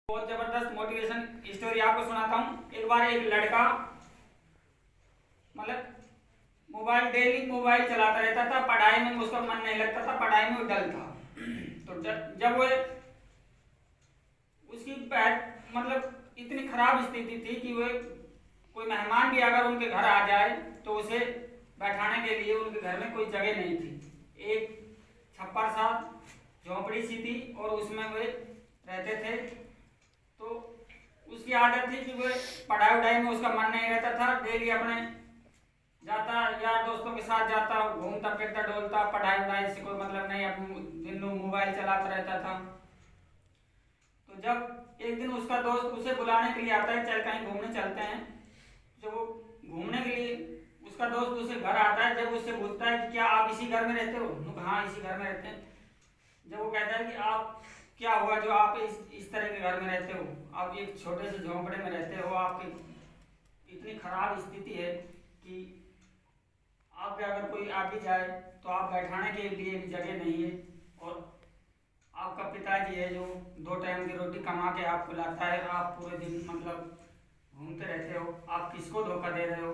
बहुत जबरदस्त motivation story आपको सुनाता हूँ। एक बार एक लड़का मतलब डेली मोबाइल चलाता रहता था, पढ़ाई में उसका मन नहीं लगता था, पढ़ाई में वो डल था। तो जब वो उसकी मतलब इतनी खराब स्थिति थी कि वो कोई मेहमान भी अगर उनके घर आ जाए तो उसे बैठाने के लिए उनके घर में कोई जगह नहीं थी। एक छप्पर सा झोंपड़ी सी थी और उसमें वे रहते थे। तो उसकी आदत थी कि वह पढ़ाई वढ़ाई में उसका मन नहीं रहता था। डेली अपने जाता, यार दोस्तों के साथ जाता, घूमता फिरता डोलता, पढ़ाई वढ़ाई से कोई मतलब नहीं, अपने दिन मोबाइल चलाता रहता था। तो जब एक दिन उसका दोस्त उसे बुलाने के लिए आता है, चल कहीं घूमने चलते हैं। जब वो घूमने के लिए उसका दोस्त उसे घर आता है, जब उससे पूछता है कि क्या आप इसी घर में रहते हो? हाँ, इसी घर में रहते हैं। जब वो कहता है कि आप क्या हुआ जो आप इस तरह के घर में रहते हो, आप एक छोटे से झोंपड़े में रहते हो, आपकी इतनी खराब स्थिति है कि आप अगर कोई आ भी जाए तो आप बैठाने के लिए भी जगह नहीं है, और आपका पिताजी है जो 2 टाइम की रोटी कमा के आपको लाता है, आप पूरे दिन मतलब घूमते रहते हो, आप किसको धोखा दे रहे हो?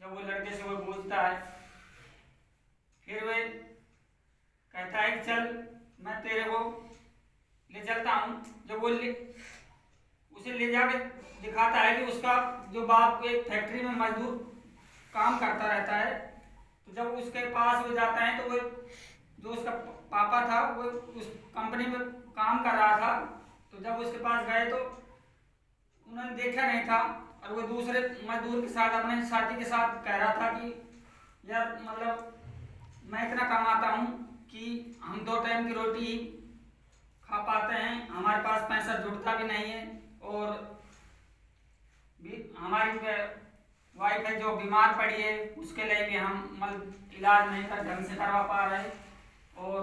जब वो लड़के से वो पूछता है, फिर वे कहता है कि चल मैं तेरे को ले चलता हूँ। जब वो उसे ले जाके दिखाता है कि उसका जो बाप एक फैक्ट्री में मजदूर काम करता रहता है। तो जब उसके पास वो जाता है तो वो जो उसका पापा था वो उस कंपनी में काम कर रहा था। तो जब उसके पास गए तो उन्होंने देखा नहीं था, और वो दूसरे मजदूर के साथ अपने साथी के साथ कह रहा था कि यार मतलब मैं इतना कमाता हूँ कि हम 2 टाइम की रोटी खा पाते हैं, हमारे पास पैसा जुड़ता भी नहीं है, और हमारी वाइफ है जो बीमार पड़ी है उसके लिए भी हम मतलब इलाज नहीं कर ढंग से करवा पा रहे। और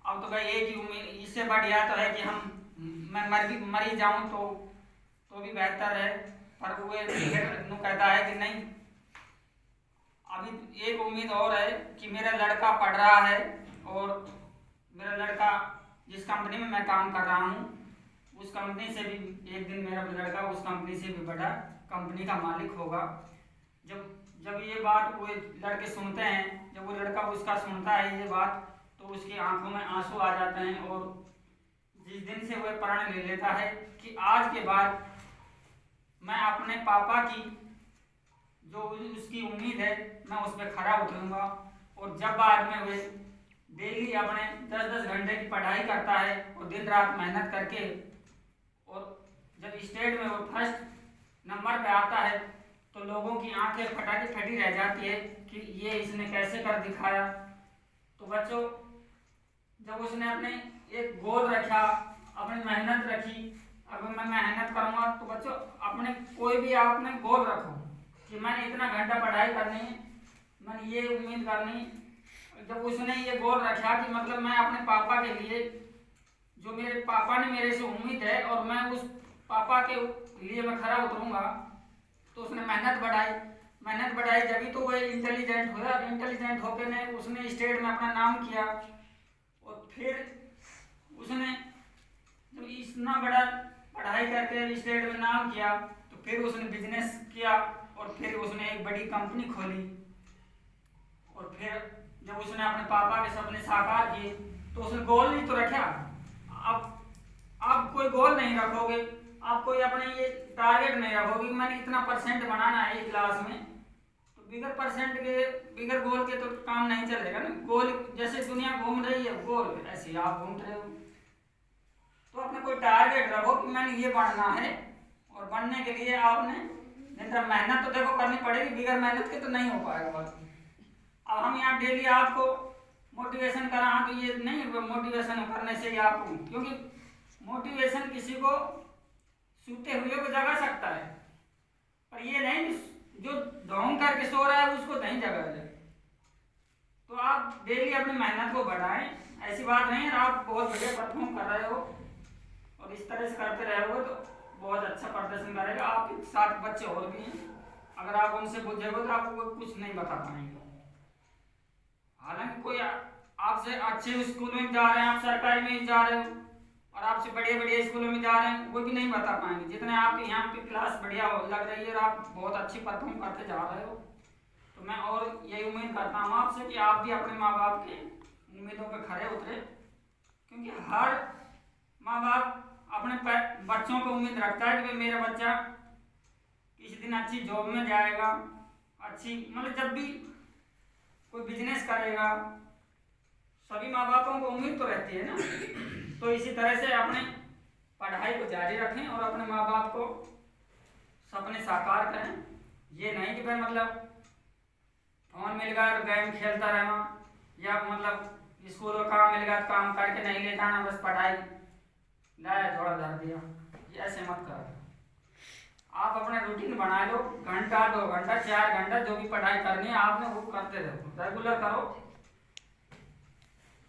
अब तो भाई एक ही उम्मीद, इससे बढ़िया तो है कि मैं मर ही जाऊँ तो भी बेहतर है। पर वो कहता है कि नहीं, अभी एक उम्मीद और है कि मेरा लड़का पढ़ रहा है, और मेरा लड़का जिस कंपनी में मैं काम कर रहा हूँ उस कंपनी से भी एक दिन मेरा लड़का उस कंपनी से भी बड़ा कंपनी का मालिक होगा। जब ये बात वो लड़के सुनते हैं, जब वो लड़का उसका सुनता है ये बात, तो उसकी आंखों में आंसू आ जाते हैं। और जिस दिन से वह प्रण ले लेता है कि आज के बाद मैं अपने पापा की जो उसकी उम्मीद है मैं उस पर खरा उतरूंगा। और जब बाद में वे डेली अपने 10-10 घंटे की पढ़ाई करता है और दिन रात मेहनत करके, और जब स्टेट में वो फर्स्ट नंबर पे आता है तो लोगों की आंखें फटाकी फटी रह जाती है कि ये इसने कैसे कर दिखाया। तो बच्चों, जब उसने अपने एक गोल रखा, अपनी मेहनत रखी, अगर मैं मेहनत करूँगा तो बच्चों अपने कोई भी आपने गोल रखो कि मैंने इतना घंटा पढ़ाई करनी है, मैंने ये उम्मीद करनी। जब उसने ये गोल रखा कि मतलब मैं अपने पापा के लिए, जो मेरे पापा ने मेरे से उम्मीद है और मैं उस पापा के लिए मैं खरा उतरूंगा, तो उसने मेहनत बढ़ाई जब तो वह इंटेलिजेंट हुआ। इंटेलिजेंट होकर ने उसने स्टेट में अपना नाम किया, और फिर उसने जब इतना बड़ा पढ़ाई करके स्टेट में नाम किया तो फिर उसने बिजनेस किया, और फिर उसने एक बड़ी कंपनी खोली। और फिर जब उसने अपने पापा के सपने साकार किए तो उसने गोल नहीं तो रखा। अब आप कोई गोल नहीं रखोगे, आप कोई अपने ये टारगेट नहीं रखोगे कि मैंने इतना परसेंट बनाना है एक क्लास में, तो बिगर परसेंट के बिगर गोल के तो काम नहीं चलेगा ना। गोल जैसे दुनिया घूम रही है गोल ऐसे ही आप घूम रहे हो। तो अपने कोई टारगेट रखो कि मैंने ये बनना है, और बनने के लिए आपने मेहनत तो देखो करनी पड़ेगी, बिगर मेहनत के तो नहीं हो पाएगा बात। अब हम यहाँ डेली आपको मोटिवेशन करा तो ये नहीं मोटिवेशन करने से ही आपको, क्योंकि मोटिवेशन किसी को सूते हुए को जगा सकता है, पर ये नहीं जो ढोंग करके सो रहा है उसको नहीं जगा दे। तो आप डेली अपनी मेहनत को बढ़ाएं, ऐसी बात नहीं है आप बहुत बढ़िया परफॉर्म कर रहे हो और इस तरह से करते रहोगे तो बहुत अच्छा प्रदर्शन करेगा। आपके साथ बच्चे और भी हैं, अगर आप उनसे पूछोगे तो आपको कुछ नहीं बता पाएंगे। हालांकि कोई आपसे अच्छे स्कूल में जा रहे हैं, आप सरकारी में जा रहे हो, और आपसे बड़े बड़े स्कूलों में जा रहे हैं वो भी नहीं बता पाएंगे। जितने आपके यहाँ पे क्लास बढ़िया लग रही है और आप बहुत अच्छी परफॉर्म करते जा रहे हो, तो मैं और यही उम्मीद करता हूँ आपसे कि आप भी अपने माँ बाप की उम्मीदों पर खरे उतरे, क्योंकि हर माँ बाप अपने बच्चों को उम्मीद रखता है कि मेरा बच्चा किसी दिन अच्छी जॉब में जाएगा, अच्छी मतलब जब भी कोई बिजनेस करेगा, सभी माँ बापों को उम्मीद तो रहती है ना। तो इसी तरह से अपने पढ़ाई को जारी रखें और अपने माँ बाप को सपने साकार करें। ये नहीं कि भाई मतलब फोन मिल गया तो गेम खेलता रहना, या मतलब स्कूल का काम मिल गया तो काम करके नहीं ले जाना, बस पढ़ाई लाया थोड़ा धर दिया, ये ऐसे मत करो। आप अपने रूटीन बना लो, घंटा 2 घंटा 4 घंटा जो भी पढ़ाई करनी है आपने वो करते रहो, रेगुलर करो।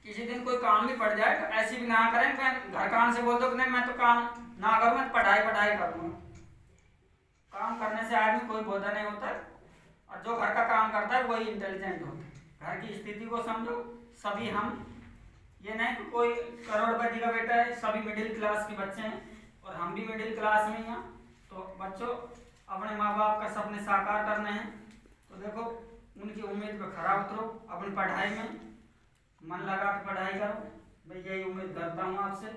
किसी दिन कोई काम भी पड़ जाए तो ऐसी भी ना करें कि घर काम से बोल दो कि नहीं मैं तो काम ना करूँ, मैं पढ़ाई करूँगा। काम करने से आदमी कोई बोधा नहीं होता, और जो घर का काम करता है वही इंटेलिजेंट होता है। घर की स्थिति को समझो, सभी हम ये नहीं कि कोई करोड़पति का बेटा है, सभी मिडिल क्लास के बच्चे हैं और हम भी मिडिल क्लास में हैं। तो बच्चों अपने माँ बाप का सपने साकार करने हैं तो देखो उनकी उम्मीद पर खरा उतरो, अपनी पढ़ाई में मन लगा के पढ़ाई करो। मैं यही उम्मीद करता हूँ आपसे।